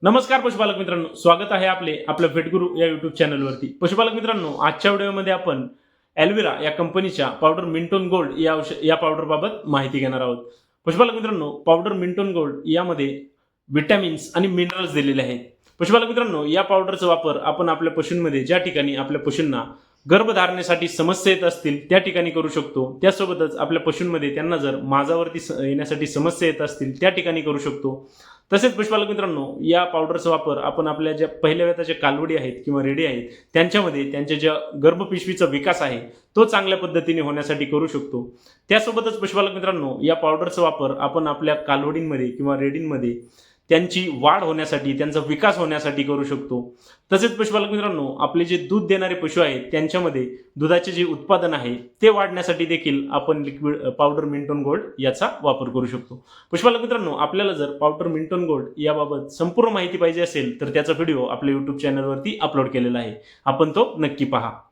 नमस्कार पशुपालक मित्रांनो, स्वागत आहे आपल्या भेटगुरु या युट्यूब चॅनलवरती। पशुपालक मित्रांनो, आजच्या व्हिडिओमध्ये आपण ॲल्विरा या कंपनीच्या पावडर मिंटोन गोल्ड या पावडर बाबत माहिती घेणार आहोत। पशुपालक मित्रांनो, पावडर मिंटोन गोल्ड यामध्ये विटॅमिन्स आणि मिनरल्स दिलेले आहेत। पशुपालक मित्रांनो, या पावडरचा वापर आपण आपल्या पशूंमध्ये ज्या ठिकाणी आपल्या पशूंना गर्भधारणेसाठी समस्या येत असतील त्या ठिकाणी करू शकतो। त्यासोबतच आपल्या पशूंमध्ये त्यांना जर माझावरती येण्यासाठी समस्या येत असतील त्या ठिकाणी करू शकतो। तसेच पशुपालक मित्रांनो, या पावडरचा वापर आपण आपल्या ज्या पहिल्या वेताच्या कालवडी आहेत किंवा रेडी आहेत त्यांच्यामध्ये त्यांच्या ज्या गर्भपिशवीचा विकास आहे तो चांगल्या पद्धतीने होण्यासाठी करू शकतो। त्यासोबतच पशुपालक मित्रांनो, या पावडरचा वापर आपण आपल्या कालवडींमध्ये किंवा रेडींमध्ये त्यांची वाढ होण्यासाठी त्यांचा विकास होण्यासाठी करू शकतो। तसेच पशुपालक मित्रांनो, आपले जे दूध देणारे पशु आहेत त्यांच्यामध्ये दुधाचे जे उत्पादन आहे ते वाढण्यासाठी देखील आपण लिक्विड पावडर मिंटोन गोल्ड याचा वापर करू शकतो। पशुपालक मित्रांनो, आपल्याला जर पावडर मिंटोन गोल्ड याबाबत संपूर्ण माहिती पाहिजे असेल तर त्याचा व्हिडिओ आपल्या YouTube चॅनलवरती अपलोड केलेला आहे, आपण तो नक्की पहा।